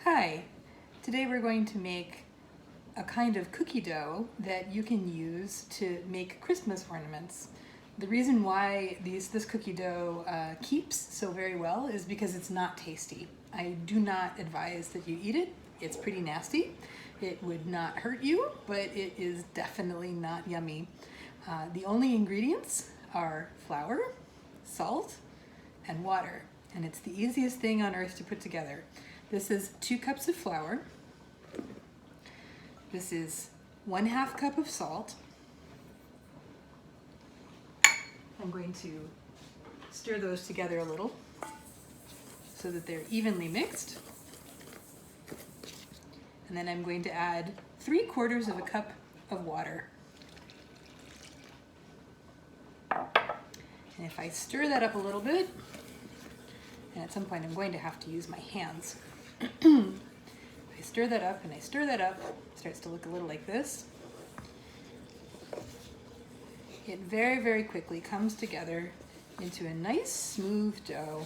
Hi, today we're going to make a kind of cookie dough that you can use to make Christmas ornaments. The reason why this cookie dough keeps so very well is because it's not tasty. I do not advise that you eat it. It's pretty nasty. It would not hurt you, but it is definitely not yummy. The only ingredients are flour, salt, and water, and it's the easiest thing on earth to put together. This is 2 cups of flour. This is 1/2 cup of salt. I'm going to stir those together a little so that they're evenly mixed. And then I'm going to add 3/4 of a cup of water. And if I stir that up a little bit, and at some point I'm going to have to use my hands. I stir that up and I stir that up, it starts to look a little like this. It very, very quickly comes together into a nice smooth dough.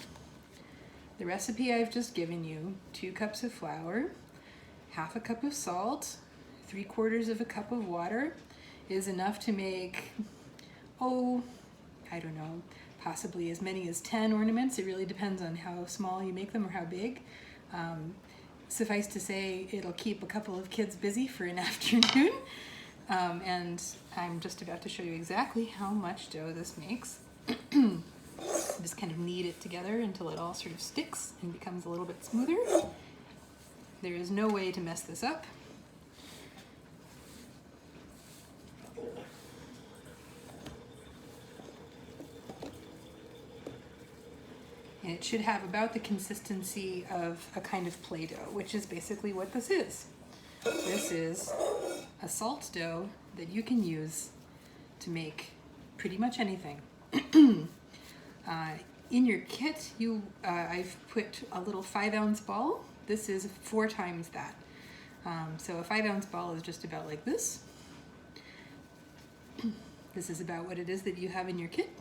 The recipe I've just given you, 2 cups of flour, 1/2 cup of salt, 3/4 of a cup of water, is enough to make, I don't know, possibly as many as 10 ornaments. It really depends on how small you make them or how big. Suffice to say, it'll keep a couple of kids busy for an afternoon. And I'm just about to show you exactly how much dough this makes. Just kind of knead it together until it all sort of sticks and becomes a little bit smoother. There is no way to mess this up. And it should have about the consistency of a kind of Play-Doh, which is basically what this is. This is a salt dough that you can use to make pretty much anything. In your kit, I've put a little 5-ounce ball. This is 4 times that. So a 5-ounce ball is just about like this. This is about what it is that you have in your kit.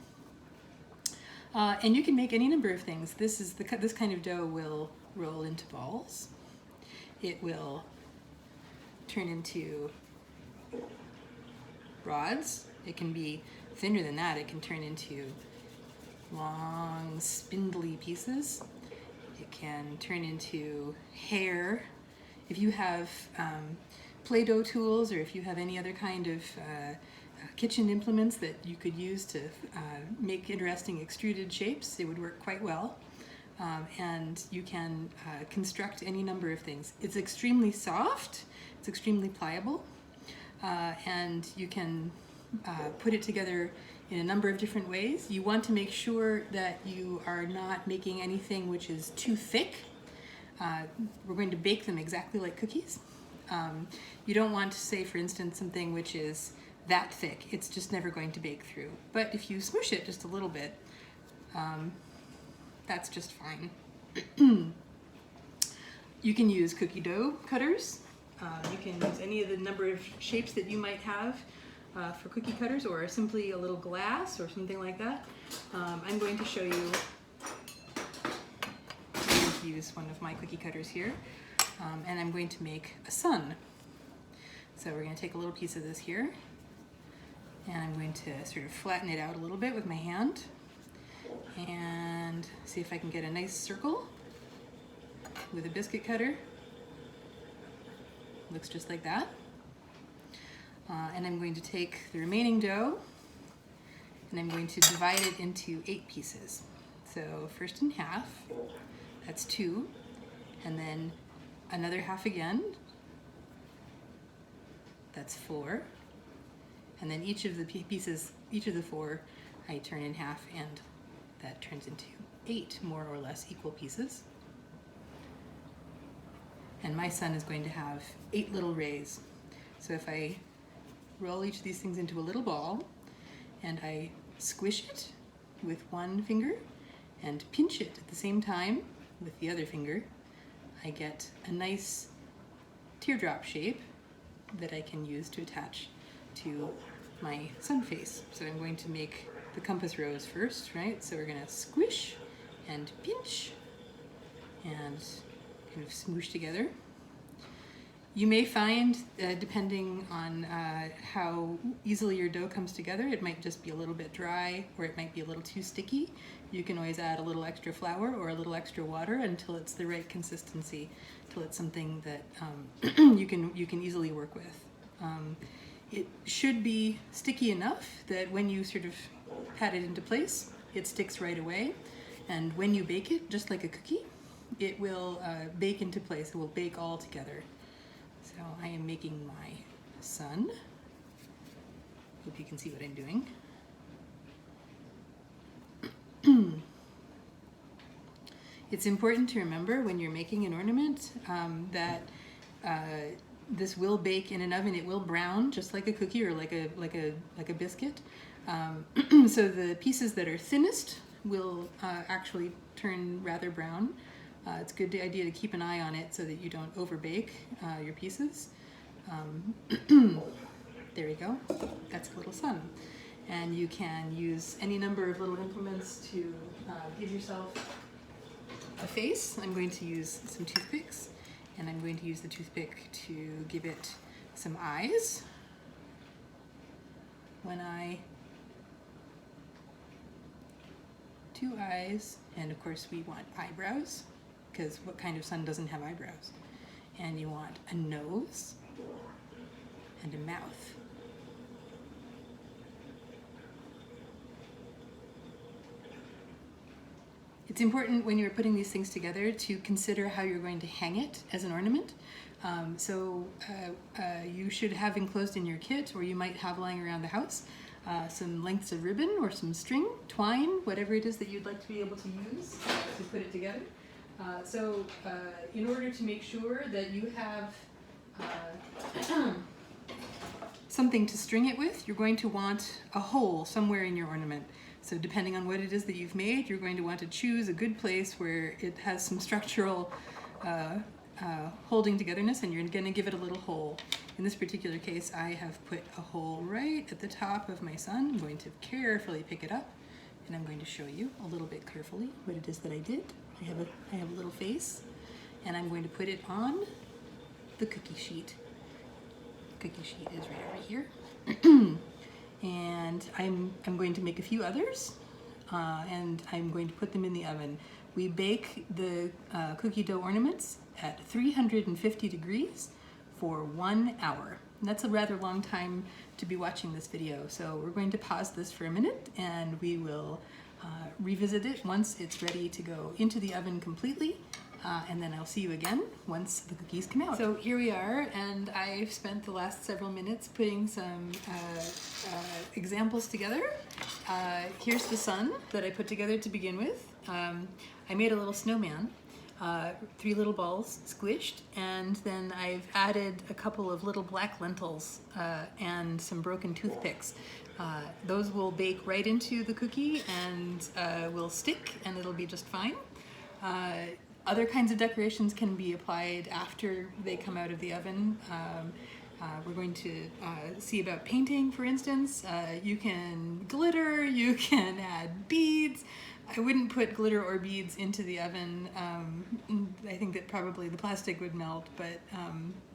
And you can make any number of things. This kind of dough will roll into balls. It will turn into rods. It can be thinner than that. It can turn into long, spindly pieces. It can turn into hair. If you have Play-Doh tools, or if you have any other kind of kitchen implements that you could use to make interesting extruded shapes, it would work quite well. And you can construct any number of things. It's extremely soft, it's extremely pliable, and you can put it together in a number of different ways. You want to make sure that you are not making anything which is too thick. We're going to bake them exactly like cookies. You don't want to say, for instance, something which is that thick. It's just never going to bake through. But if you smush it just a little bit, that's just fine. You can use cookie dough cutters. You can use any of the number of shapes that you might have for cookie cutters, or simply a little glass or something like that. I'm going to show you, I'm going to use one of my cookie cutters here, and I'm going to make a sun. So we're going to take a little piece of this here, and I'm going to sort of flatten it out a little bit with my hand and see if I can get a nice circle with a biscuit cutter. Looks just like that. And I'm going to take the remaining dough and I'm going to divide it into 8 pieces. So first in half, that's 2, and then another half again, that's 4, and then each of the pieces, each of the 4, I turn in half, and that turns into 8 more or less equal pieces. And my sun is going to have 8 little rays. So if I roll each of these things into a little ball, and I squish it with one finger and pinch it at the same time with the other finger, I get a nice teardrop shape that I can use to attach to my sun face. So I'm going to make the compass rose first, right? So we're going to squish and pinch and kind of smoosh together. You may find, depending on how easily your dough comes together, it might just be a little bit dry or it might be a little too sticky. You can always add a little extra flour or a little extra water until it's the right consistency, till it's something that you can easily work with. It should be sticky enough that when you sort of pat it into place, it sticks right away. And when you bake it, just like a cookie, it will bake into place. It will bake all together. So I am making my sun. Hope you can see what I'm doing. It's important to remember when you're making an ornament that this will bake in an oven. It will brown just like a cookie or like a biscuit. So the pieces that are thinnest will actually turn rather brown. It's a good idea to keep an eye on it so that you don't overbake your pieces. There we go. That's a little sun. And you can use any number of little implements to give yourself a face. I'm going to use some toothpicks, and I'm going to use the toothpick to give it some eyes. One eye, two eyes, and of course we want eyebrows, because what kind of sun doesn't have eyebrows? And you want a nose and a mouth. It's important when you're putting these things together to consider how you're going to hang it as an ornament. You should have enclosed in your kit, or you might have lying around the house, some lengths of ribbon or some string, twine, whatever it is that you'd like to be able to use to put it together. In order to make sure that you have something to string it with, you're going to want a hole somewhere in your ornament. So depending on what it is that you've made, you're going to want to choose a good place where it has some structural holding togetherness, and you're going to give it a little hole. In this particular case, I have put a hole right at the top of my sun. I'm going to carefully pick it up, and I'm going to show you a little bit carefully what it is that I did. I have a little face, and I'm going to put it on the cookie sheet. The cookie sheet is right over here. And I'm going to make a few others, and I'm going to put them in the oven. We bake the cookie dough ornaments at 350 degrees for 1 hour. And that's a rather long time to be watching this video, so we're going to pause this for a minute, and we will revisit it once it's ready to go into the oven completely. And then I'll see you again once the cookies come out. So here we are, and I've spent the last several minutes putting some examples together. Here's the sun that I put together to begin with. I made a little snowman, 3 little balls squished, and then I've added a couple of little black lentils and some broken toothpicks. Those will bake right into the cookie and will stick, and it'll be just fine. Other kinds of decorations can be applied after they come out of the oven. We're going to see about painting, for instance. You can glitter, you can add beads. I wouldn't put glitter or beads into the oven. I think that probably the plastic would melt, but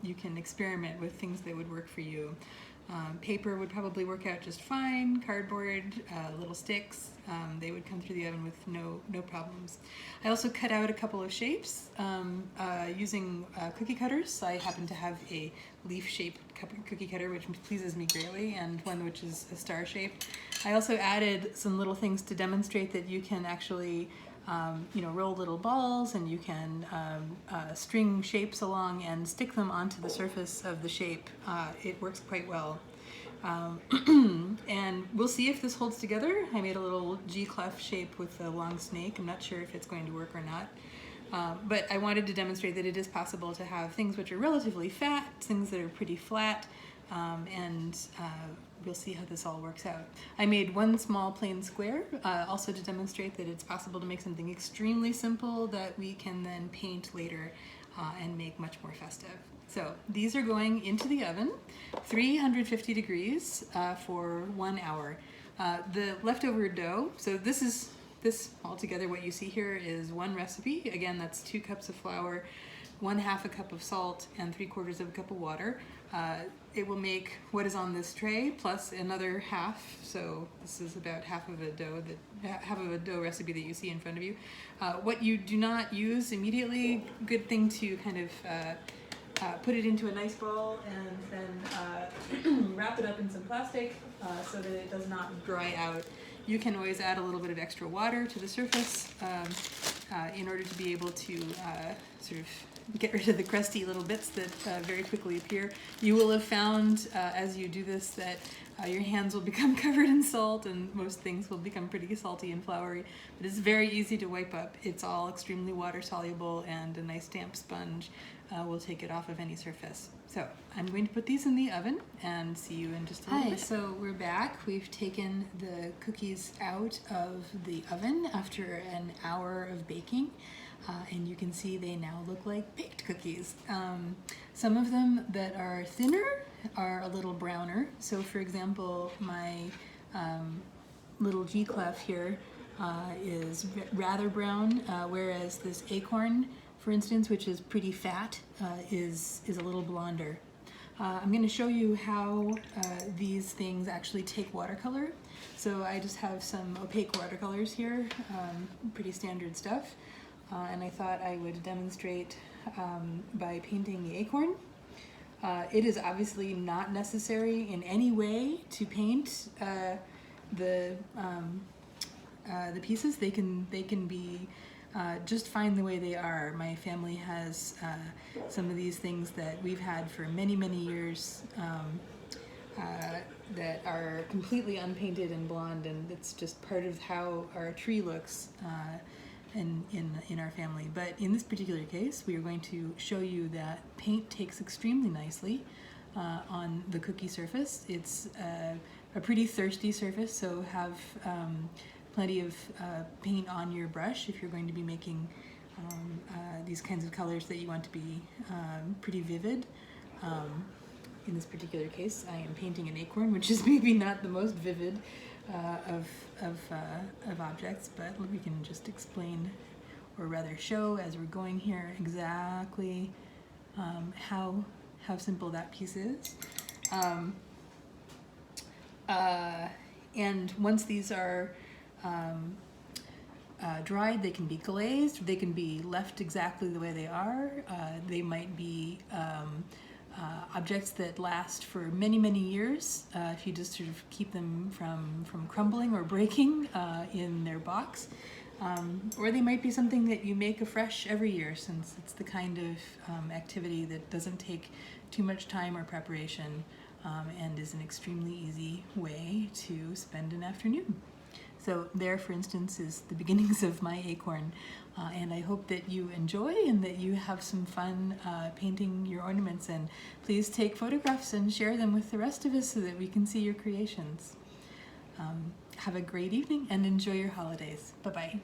you can experiment with things that would work for you. Paper would probably work out just fine. Cardboard, little sticks, they would come through the oven with no problems. I also cut out a couple of shapes using cookie cutters. I happen to have a leaf-shaped cookie cutter, which pleases me greatly, and one which is a star shape. I also added some little things to demonstrate that you can actually roll little balls, and you can string shapes along and stick them onto the surface of the shape. It works quite well. And we'll see if this holds together. I made a little G-clef shape with a long snake. I'm not sure if it's going to work or not. But I wanted to demonstrate that it is possible to have things which are relatively fat, things that are pretty flat, and we'll see how this all works out. I made one small plain square, also to demonstrate that it's possible to make something extremely simple that we can then paint later and make much more festive. So these are going into the oven, 350 degrees for 1 hour. The leftover dough, so this altogether, what you see here is one recipe. Again, that's 2 cups of flour, 1/2 a cup of salt and 3/4 of a cup of water. It will make what is on this tray plus another half. So this is about half of a dough recipe that you see in front of you. What you do not use immediately, good thing to kind of put it into a nice ball and then wrap it up in some plastic so that it does not dry out. You can always add a little bit of extra water to the surface in order to be able to sort of get rid of the crusty little bits that very quickly appear. You will have found as you do this that your hands will become covered in salt, and most things will become pretty salty and floury, but it's very easy to wipe up. It's all extremely water soluble, and a nice damp sponge will take it off of any surface. So I'm going to put these in the oven and see you in just a little bit. So we're back. We've taken the cookies out of the oven after an hour of baking. And you can see they now look like baked cookies. Some of them that are thinner are a little browner. So for example, my little G-clef here is rather brown, whereas this acorn, for instance, which is pretty fat, is a little blonder. I'm going to show you how these things actually take watercolor. So I just have some opaque watercolors here, pretty standard stuff. And I thought I would demonstrate by painting the acorn. It is obviously not necessary in any way to paint the pieces. They can be just fine the way they are. My family has some of these things that we've had for many, many years that are completely unpainted and blonde, and it's just part of how our tree looks in our family. But in this particular case, we are going to show you that paint takes extremely nicely on the cookie surface. It's a pretty thirsty surface, so have plenty of paint on your brush if you're going to be making these kinds of colors that you want to be pretty vivid. In this particular case, I am painting an acorn, which is maybe not the most vivid of objects, but we can just explain, or rather show as we're going here, exactly how simple that piece is. And once these are dried, they can be glazed, they can be left exactly the way they are. They might be objects that last for many, many years if you just sort of keep them from crumbling or breaking in their box. Or they might be something that you make afresh every year, since it's the kind of activity that doesn't take too much time or preparation and is an extremely easy way to spend an afternoon. So there, for instance, is the beginnings of my acorn, and I hope that you enjoy and that you have some fun painting your ornaments, and please take photographs and share them with the rest of us so that we can see your creations. Have a great evening and enjoy your holidays. Bye-bye.